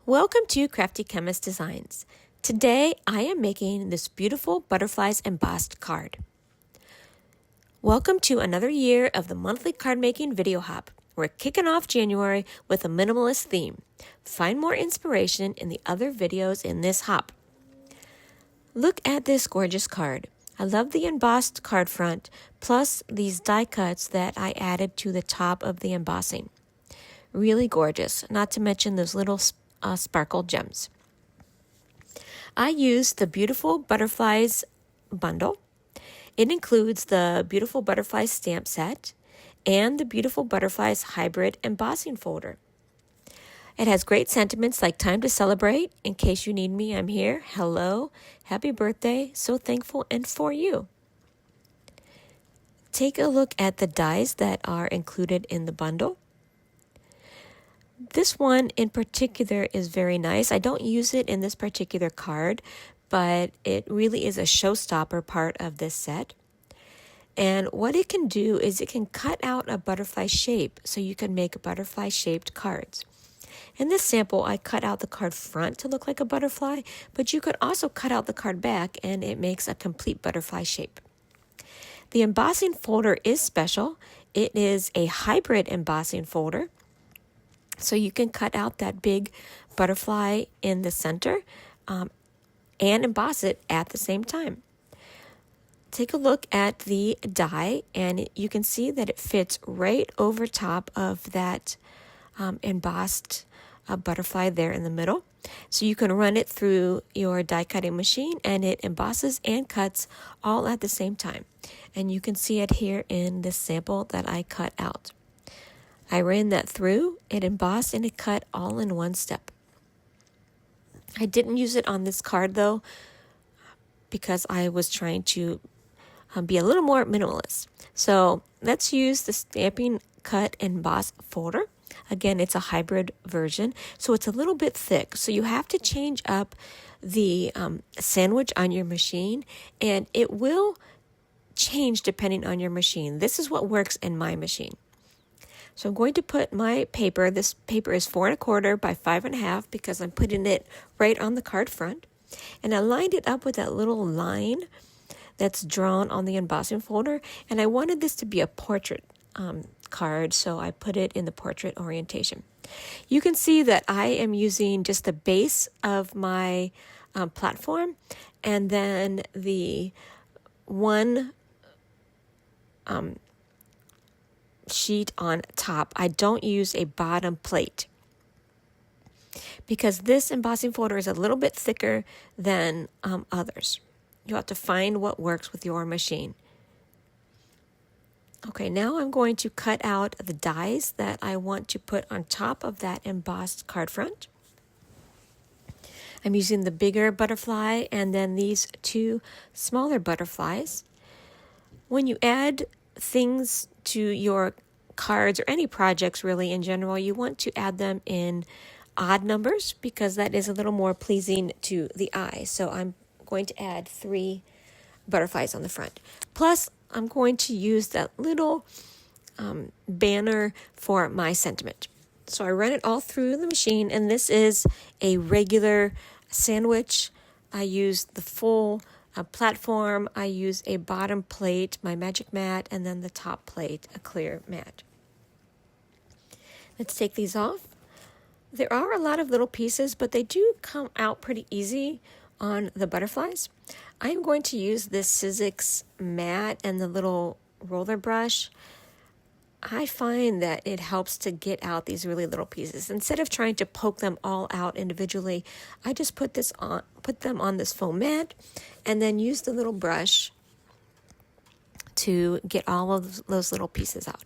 Welcome to Crafty Chemist Designs. Today I am making this beautiful butterflies embossed card. Welcome to another year of the monthly card making video hop. We're kicking off January with a minimalist theme. Find more inspiration in the other videos in this hop. Look at this gorgeous card. I love the embossed card front, plus these die cuts that I added to the top of the embossing. Really gorgeous, not to mention those little sparkle gems. I used the Beautiful Butterflies bundle. It includes the Beautiful Butterflies stamp set and the Beautiful Butterflies hybrid embossing folder. It has great sentiments like time to celebrate. In case you need me, I'm here. Hello, happy birthday, so thankful and for you. Take a look at the dies that are included in the bundle. This one in particular is very nice. I don't use it in this particular card, but it really is a showstopper part of this set. And what it can do is it can cut out a butterfly shape so you can make butterfly shaped cards. In this sample, I cut out the card front to look like a butterfly, but you could also cut out the card back and it makes a complete butterfly shape. The embossing folder is special. It is a hybrid embossing folder. So you can cut out that big butterfly in the center and emboss it at the same time. Take a look at the die and you can see that it fits right over top of that embossed butterfly there in the middle. So you can run it through your die cutting machine and it embosses and cuts all at the same time. And you can see it here in this sample that I cut out. I ran that through, it embossed, and it cut all in one step. I didn't use it on this card though because I was trying to be a little more minimalist. So let's use the Stampin' Cut Emboss folder. Again, it's a hybrid version, so it's a little bit thick. So you have to change up the sandwich on your machine, and it will change depending on your machine. This is what works in my machine. So I'm going to put my paper, this paper is 4 1/4 by 5 1/2 because I'm putting it right on the card front. And I lined it up with that little line that's drawn on the embossing folder. And I wanted this to be a portrait card, so I put it in the portrait orientation. You can see that I am using just the base of my platform and then the one sheet on top. I don't use a bottom plate because this embossing folder is a little bit thicker than others. You have to find what works with your machine. Okay, now I'm going to cut out the dies that I want to put on top of that embossed card front. I'm using the bigger butterfly and then these two smaller butterflies. When you add things to your cards or any projects really in general, you want to add them in odd numbers because that is a little more pleasing to the eye. So I'm going to add 3 butterflies on the front. Plus, I'm going to use that little banner for my sentiment. So I run it all through the machine, and this is a regular sandwich. I use the full platform. I use a bottom plate, my magic mat, and then the top plate, a clear mat. Let's take these off. There are a lot of little pieces, but they do come out pretty easy on the butterflies. I'm going to use this Sizzix mat and the little roller brush. I find that it helps to get out these really little pieces. Instead of trying to poke them all out individually, I just put them on this foam mat and then use the little brush to get all of those little pieces out.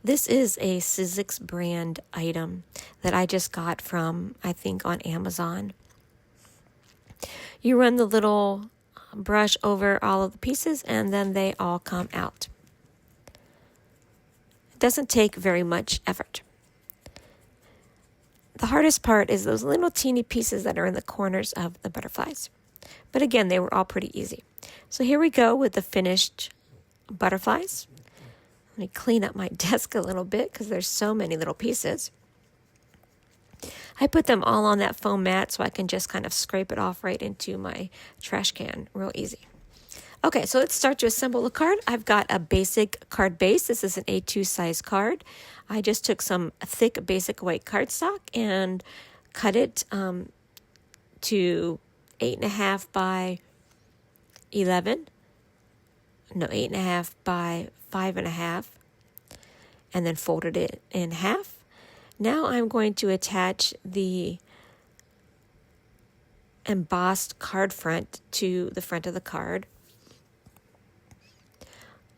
This is a Sizzix brand item that I just got from, I think, on Amazon. You run the little brush over all of the pieces and then they all come out. It doesn't take very much effort. The hardest part is those little teeny pieces that are in the corners of the butterflies. But again, they were all pretty easy. So here we go with the finished butterflies. Let me clean up my desk a little bit because there's so many little pieces. I put them all on that foam mat so I can just kind of scrape it off right into my trash can real easy. Okay, so let's start to assemble the card. I've got a basic card base. This is an A2 size card. I just took some thick basic white cardstock and cut it to 8.5 by 11. No, 8.5 by 5.5, and then folded it in half. Now I'm going to attach the embossed card front to the front of the card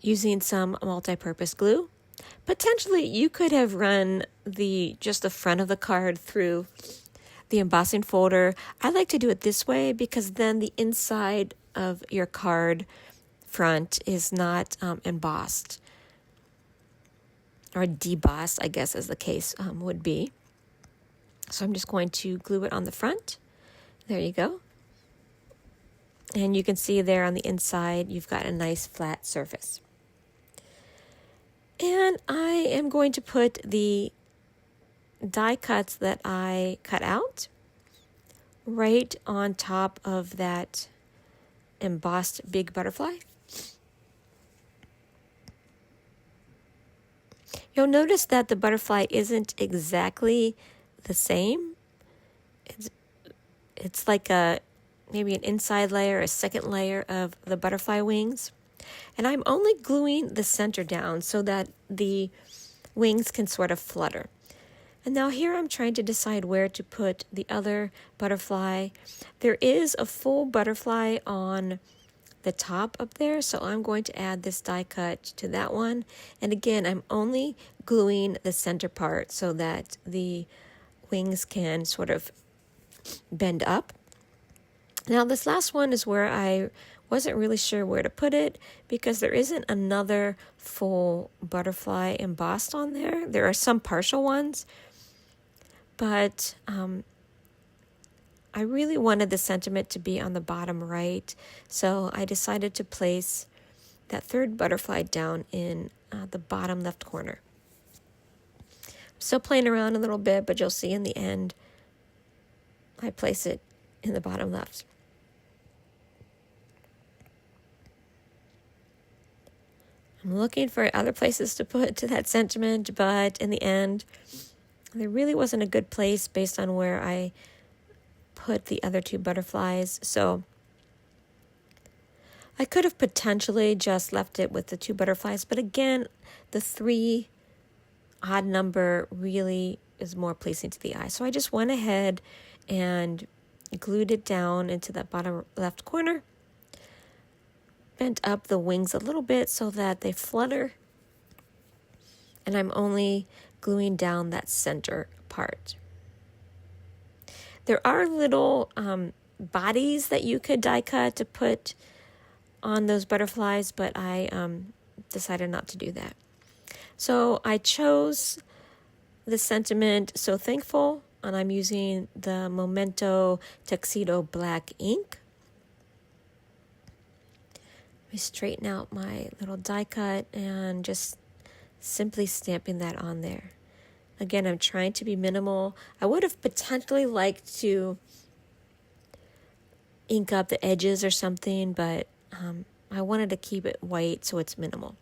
using some multi-purpose glue. Potentially, you could have run just the front of the card through the embossing folder. I like to do it this way because then the inside of your card front is not embossed or debossed, I guess, as the case would be. So I'm just going to glue it on the front. There you go. And you can see there on the inside, you've got a nice flat surface. And I am going to put the die cuts that I cut out right on top of that embossed big butterfly. You'll notice that the butterfly isn't exactly the same. It's like maybe an inside layer, a second layer of the butterfly wings. And I'm only gluing the center down so that the wings can sort of flutter. And now here I'm trying to decide where to put the other butterfly. There is a full butterfly on the top up there, so I'm going to add this die cut to that one. And again, I'm only gluing the center part so that the wings can sort of bend up. Now this last one is where I wasn't really sure where to put it because there isn't another full butterfly embossed on there. There are some partial ones, but I really wanted the sentiment to be on the bottom right, so I decided to place that third butterfly down in the bottom left corner. I'm still playing around a little bit, but you'll see in the end, I place it in the bottom left. I'm looking for other places to put to that sentiment, but in the end, there really wasn't a good place based on where I put the other two butterflies. So I could have potentially just left it with the two butterflies, but again, the 3 odd number really is more pleasing to the eye. So I just went ahead and glued it down into that bottom left corner. Bent up the wings a little bit so that they flutter, and I'm only gluing down that center part. There are little bodies that you could die cut to put on those butterflies, but I decided not to do that. So I chose the sentiment "So Thankful," and I'm using the Memento Tuxedo Black ink. I straighten out my little die cut and just simply stamping that on there. Again, I'm trying to be minimal. I would have potentially liked to ink up the edges or something, but I wanted to keep it white so it's minimal.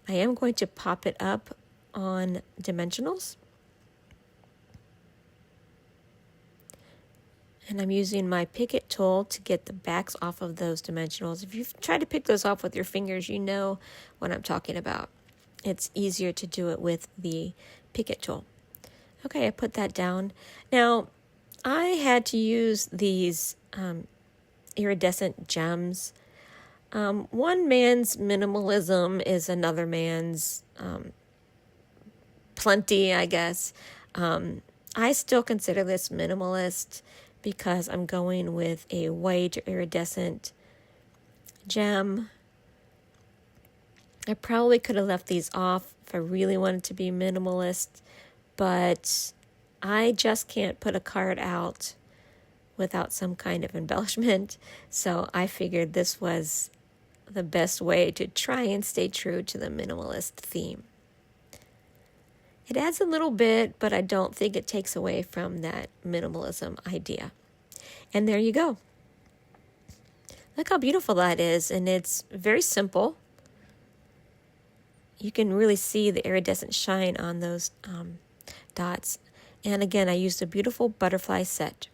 I am going to pop it up on dimensionals. And I'm using my pick it tool to get the backs off of those dimensionals. If you've tried to pick those off with your fingers, you know what I'm talking about. It's easier to do it with the pick it tool. Okay, I put that down. Now, I had to use these iridescent gems. One man's minimalism is another man's plenty, I guess. I still consider this minimalist because I'm going with a white iridescent gem. I probably could have left these off if I really wanted to be minimalist, but I just can't put a card out without some kind of embellishment, so I figured this was the best way to try and stay true to the minimalist theme. It adds a little bit, but I don't think it takes away from that minimalism idea. And there you go. Look how beautiful that is, and it's very simple. You can really see the iridescent shine on those dots. And again, I used a beautiful butterfly set.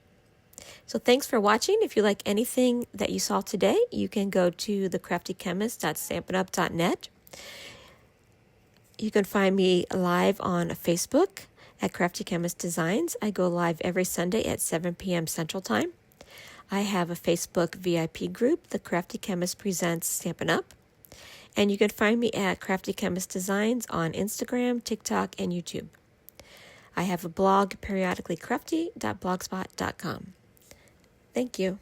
So thanks for watching. If you like anything that you saw today, you can go to thecraftychemist.stampinup.net. You can find me live on Facebook at Crafty Chemist Designs. I go live every Sunday at 7 p.m. Central Time. I have a Facebook VIP group, The Crafty Chemist Presents Stampin' Up. And you can find me at Crafty Chemist Designs on Instagram, TikTok, and YouTube. I have a blog, periodicallycrafty.blogspot.com. Thank you.